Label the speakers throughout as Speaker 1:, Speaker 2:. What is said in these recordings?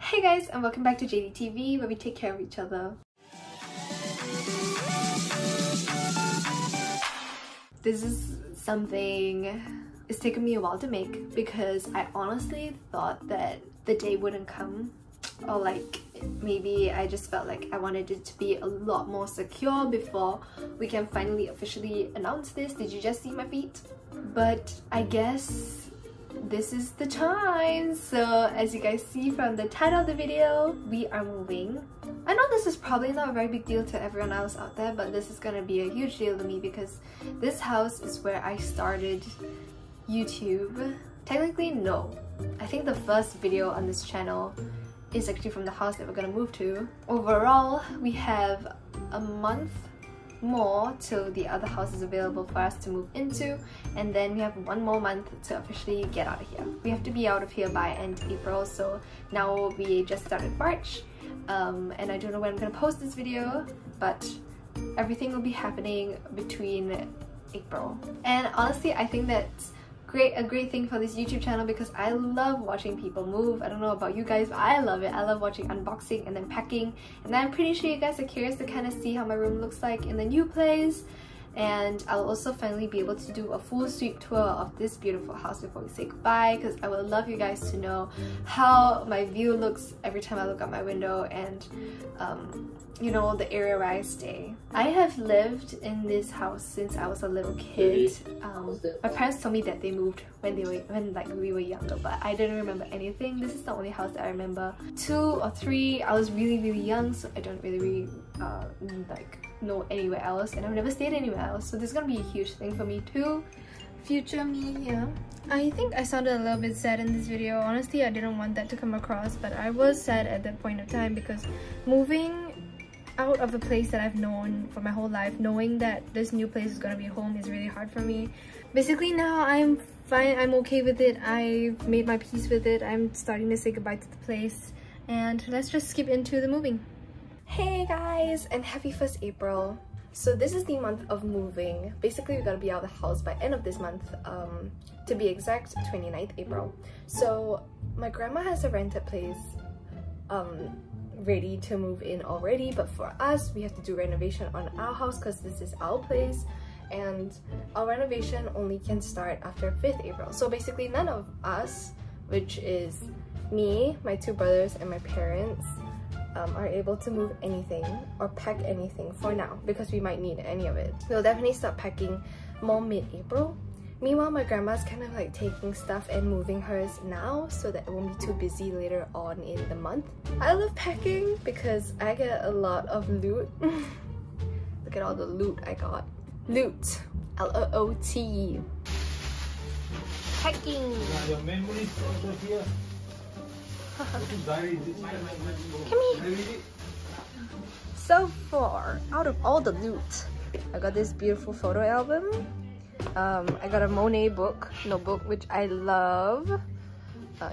Speaker 1: Hey guys, and welcome back to JadyTv, where we take care of each other. This is something it's taken me a while to make because I honestly thought that the day wouldn't come, or like maybe I just felt like I wanted it to be a lot more secure before we can finally officially announce this. Did you just see my feet? But I guess this is the time. So as you guys see from the title of the video, we are moving. I know this is probably not a very big deal to everyone else out there, but this is gonna be a huge deal to me because this house is where I started YouTube. Technically no, I think the first video on this channel is actually from the house that we're gonna move to. Overall, we have a month more till the other house is available for us to move into, and then we have one more month to officially get out of here. We have to be out of here by end April, so now we just started March, and I don't know when I'm gonna post this video, but everything will be happening between April. And honestly, I think that's a great thing for this YouTube channel because I love watching people move. I don't know about you guys, but I love it. I love watching unboxing and then packing, and I'm pretty sure you guys are curious to kind of see how my room looks like in the new place. And I'll also finally be able to do a full sweep tour of this beautiful house before we say goodbye, because I would love you guys to know how my view looks every time I look out my window and you know, the area where I stay. I have lived in this house since I was a little kid. My parents told me that they moved when we were younger, but I didn't remember anything. This is the only house that I remember. 2 or 3, I was really young, so I don't really like know anywhere else, and I've never stayed anywhere else, so this is gonna be a huge thing for me too. Future me, yeah. I think I sounded a little bit sad in this video. Honestly, I didn't want that to come across, but I was sad at that point of time because moving out of a place that I've known for my whole life, knowing that this new place is gonna be home, is really hard for me. Basically now I'm fine, I'm okay with it, I've made my peace with it, I'm starting to say goodbye to the place, and let's just skip into the moving. Hey guys, and happy 1st April. So this is the month of moving. Basically we're gonna be out of the house by end of this month, to be exact 29th April. So my grandma has a rented place ready to move in already, but for us we have to do renovation on our house because this is our place, and our renovation only can start after 5th April. So basically none of us, which is me, my 2 brothers, and my parents, are able to move anything or pack anything for now because we might need any of it. We'll definitely start packing more mid-April. Meanwhile, my grandma's kind of like taking stuff and moving hers now so that it won't be too busy later on in the month. I love packing because I get a lot of loot. Look at all the loot I got. Loot. L-O-O-T. Packing. Come here. So far, out of all the loot, I got this beautiful photo album. I got a Monet notebook, which I love.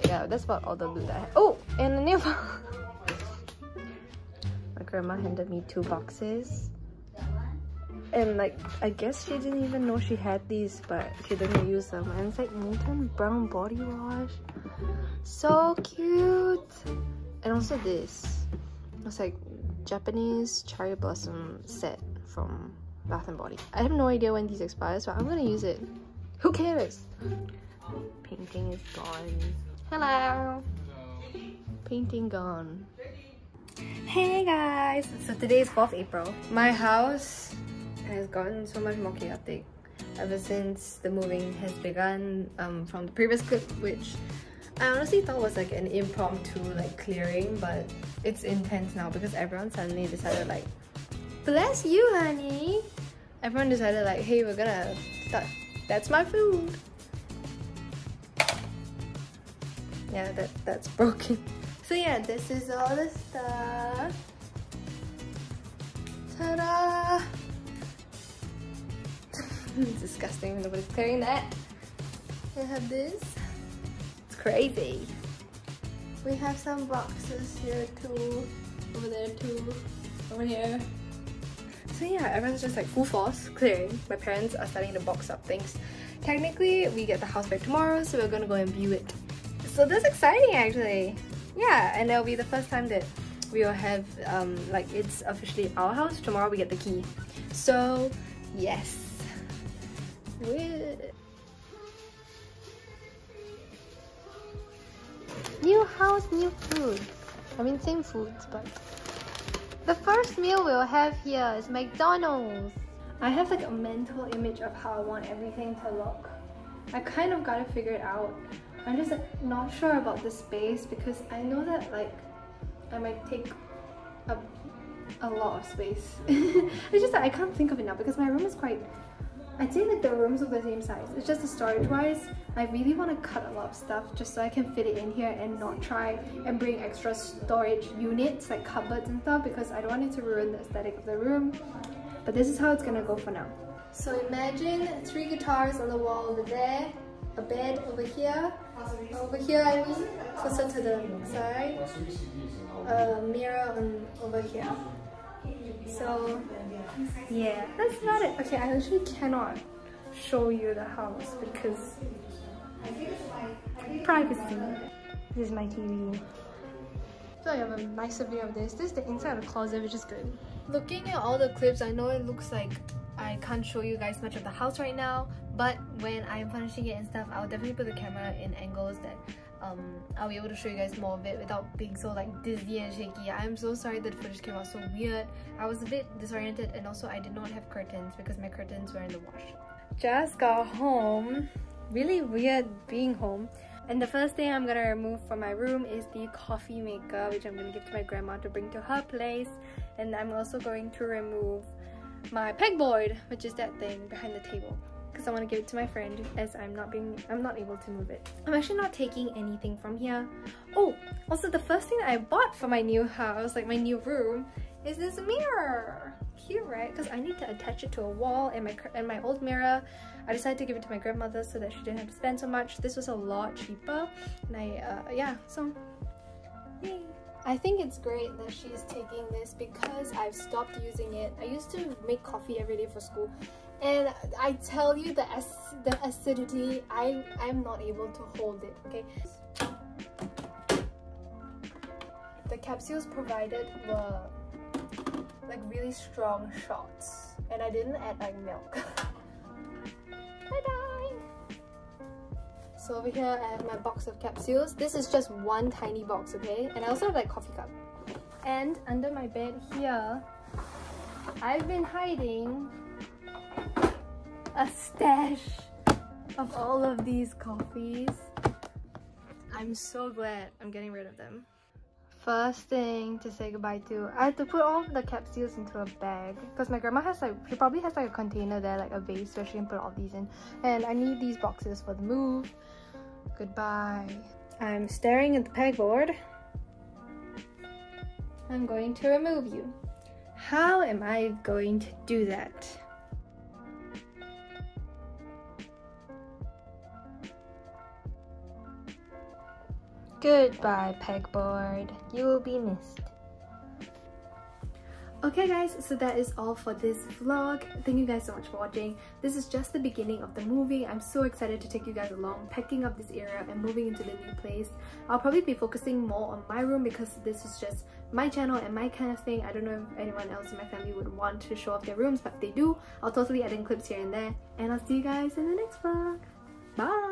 Speaker 1: Yeah, that's about all the loot that I have. Oh, and a nail file. My grandma handed me 2 boxes. And like, I guess she didn't even know she had these, but she didn't use them. And it's like Molten Brown body wash. So cute. And also this. It's like Japanese cherry blossom set from Bath & Body. I have no idea when these expire, so I'm gonna use it. Who cares? Painting is gone. Hello. Painting gone. Hey guys! So today is 4th April. My house has gotten so much more chaotic ever since the moving has begun, from the previous clip, which I honestly thought was like an impromptu like clearing, but it's intense now because everyone suddenly decided like, bless you honey. Everyone decided like, hey, we're gonna start. That's my food. Yeah, that's broken. So yeah, this is all the stuff. Ta-da! It's disgusting, nobody's clearing that. I have this. It's crazy. We have some boxes here too. Over there too. Over here. So yeah, everyone's just like full force clearing. My parents are starting to box up things. Technically, we get the house back tomorrow, so we're gonna go and view it. So that's exciting actually. yeah, and that'll be the first time that we'll have like it's officially our house. Tomorrow we get the key. So yes. New house, new food. I mean same foods, but the first meal we'll have here is McDonald's. I have like a mental image of how I want everything to look. I kind of gotta figure it out. I'm just like not sure about the space because I know that like I might take a lot of space. It's just that I can't think of it now because my room is quite, I'd say like the rooms are the same size. It's just the storage wise, I really want to cut a lot of stuff just so I can fit it in here and not try and bring extra storage units like cupboards and stuff because I don't want it to ruin the aesthetic of the room. But this is how it's gonna go for now. So imagine 3 guitars on the wall over there, a bed over here I mean, closer to the side, a mirror over here. So yeah, that's about it. Okay, I literally cannot show you the house because privacy. This is my TV. So I have a nicer view of this. This is the inside of the closet, which is good. Looking at all the clips, I know it looks like I can't show you guys much of the house right now, but when I'm finishing it and stuff, I'll definitely put the camera in angles that I'll be able to show you guys more of it without being so like dizzy and shaky. I'm so sorry that the footage came out so weird. I was a bit disoriented and also I did not have curtains because my curtains were in the wash. Just got home. Really weird being home. And the first thing I'm gonna remove from my room is the coffee maker, which I'm gonna give to my grandma to bring to her place. And I'm also going to remove my pegboard, which is that thing behind the table, because I want to give it to my friend as I'm not able to move it. I'm actually not taking anything from here. Oh, also the first thing that I bought for my new house, like my new room, is this mirror. Cute, right? Because I need to attach it to a wall, and my old mirror, I decided to give it to my grandmother so that she didn't have to spend so much. This was a lot cheaper, and yeah, so yay. I think it's great that she's taking this because I've stopped using it. I used to make coffee every day for school, and I tell you the acidity, I'm not able to hold it, okay? The capsules provided were like really strong shots, and I didn't add like milk. So over here I have my box of capsules. This is just one tiny box, okay? And I also have like coffee cup. And under my bed here, I've been hiding a stash of all of these coffees. I'm so glad I'm getting rid of them. First thing to say goodbye to, I had to put all of the capsules into a bag because my grandma has like, she probably has like a container there, like a vase where she can put all these in, and I need these boxes for the move. Goodbye. I'm staring at the pegboard. I'm going to remove you. How am I going to do that? Goodbye, pegboard. You will be missed. Okay guys, so that is all for this vlog. Thank you guys so much for watching. This is just the beginning of the moving. I'm so excited to take you guys along, packing up this area and moving into the new place. I'll probably be focusing more on my room because this is just my channel and my kind of thing. I don't know if anyone else in my family would want to show off their rooms, but if they do, I'll totally add in clips here and there. And I'll see you guys in the next vlog. Bye!